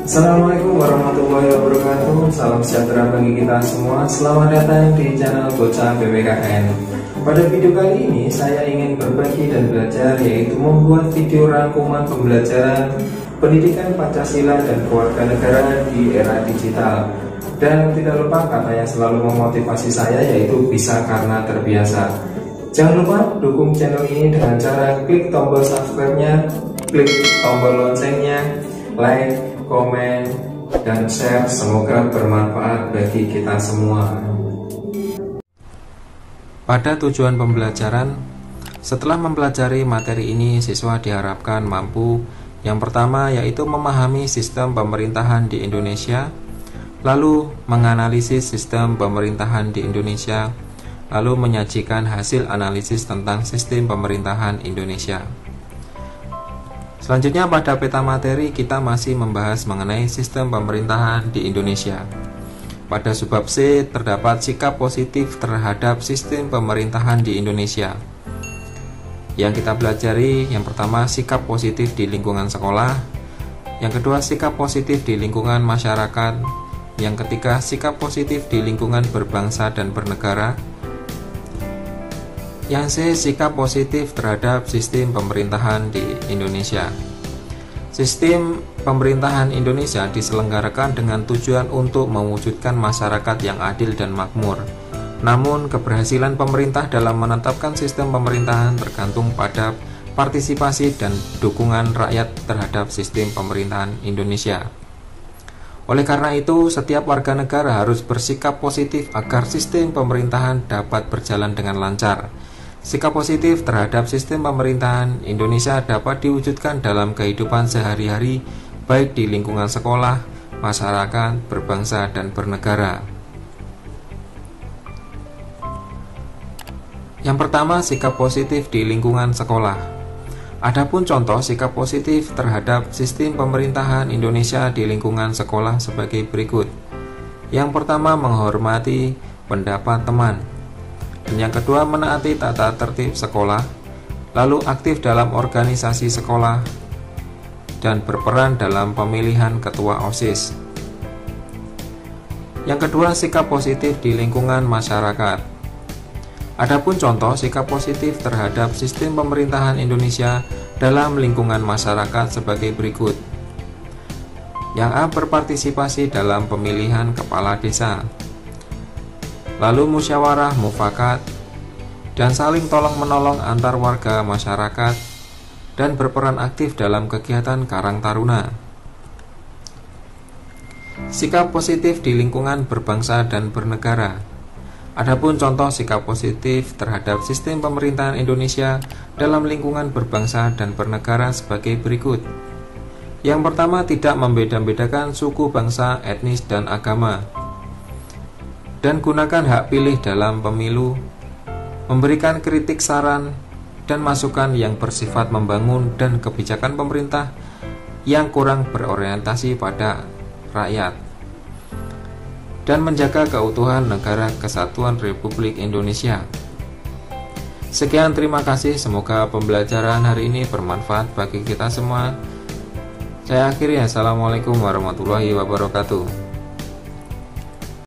Assalamualaikum warahmatullahi wabarakatuh. Salam sejahtera bagi kita semua. Selamat datang di channel Bocah BPKN. Pada video kali ini saya ingin berbagi dan belajar, yaitu membuat video rangkuman pembelajaran pendidikan Pancasila dan Kewarganegaraan di era digital. Dan tidak lupa kata yang selalu memotivasi saya, yaitu bisa karena terbiasa. Jangan lupa dukung channel ini dengan cara klik tombol subscribe-nya, klik tombol loncengnya, like, komen, dan share. Semoga bermanfaat bagi kita semua. Pada tujuan pembelajaran, setelah mempelajari materi ini, siswa diharapkan mampu yang pertama yaitu memahami sistem pemerintahan di Indonesia, lalu menganalisis sistem pemerintahan di Indonesia, lalu menyajikan hasil analisis tentang sistem pemerintahan Indonesia. Selanjutnya pada peta materi kita masih membahas mengenai sistem pemerintahan di Indonesia. Pada subbab C terdapat sikap positif terhadap sistem pemerintahan di Indonesia. Yang kita pelajari, yang pertama sikap positif di lingkungan sekolah, yang kedua sikap positif di lingkungan masyarakat, yang ketiga sikap positif di lingkungan berbangsa dan bernegara, yang C sikap positif terhadap sistem pemerintahan di Indonesia. Sistem pemerintahan Indonesia diselenggarakan dengan tujuan untuk mewujudkan masyarakat yang adil dan makmur. Namun, keberhasilan pemerintah dalam menetapkan sistem pemerintahan tergantung pada partisipasi dan dukungan rakyat terhadap sistem pemerintahan Indonesia. Oleh karena itu, setiap warga negara harus bersikap positif agar sistem pemerintahan dapat berjalan dengan lancar. Sikap positif terhadap sistem pemerintahan Indonesia dapat diwujudkan dalam kehidupan sehari-hari, baik di lingkungan sekolah, masyarakat, berbangsa, dan bernegara. Yang pertama, sikap positif di lingkungan sekolah. Adapun contoh sikap positif terhadap sistem pemerintahan Indonesia di lingkungan sekolah sebagai berikut. Yang pertama, menghormati pendapat teman. Dan yang kedua, menaati tata tertib sekolah, lalu aktif dalam organisasi sekolah, dan berperan dalam pemilihan ketua OSIS. Yang kedua, sikap positif di lingkungan masyarakat. Adapun contoh sikap positif terhadap sistem pemerintahan Indonesia dalam lingkungan masyarakat sebagai berikut. Yang A, berpartisipasi dalam pemilihan kepala desa, lalu musyawarah mufakat, dan saling tolong-menolong antar warga masyarakat, dan berperan aktif dalam kegiatan Karang Taruna. Sikap positif di lingkungan berbangsa dan bernegara. Adapun contoh sikap positif terhadap sistem pemerintahan Indonesia dalam lingkungan berbangsa dan bernegara sebagai berikut. Yang pertama, tidak membeda-bedakan suku, bangsa, etnis, dan agama, dan gunakan hak pilih dalam pemilu, memberikan kritik, saran, dan masukan yang bersifat membangun, dan kebijakan pemerintah yang kurang berorientasi pada rakyat, dan menjaga keutuhan Negara Kesatuan Republik Indonesia. Sekian, terima kasih. Semoga pembelajaran hari ini bermanfaat bagi kita semua. Saya akhiri. Assalamualaikum warahmatullahi wabarakatuh.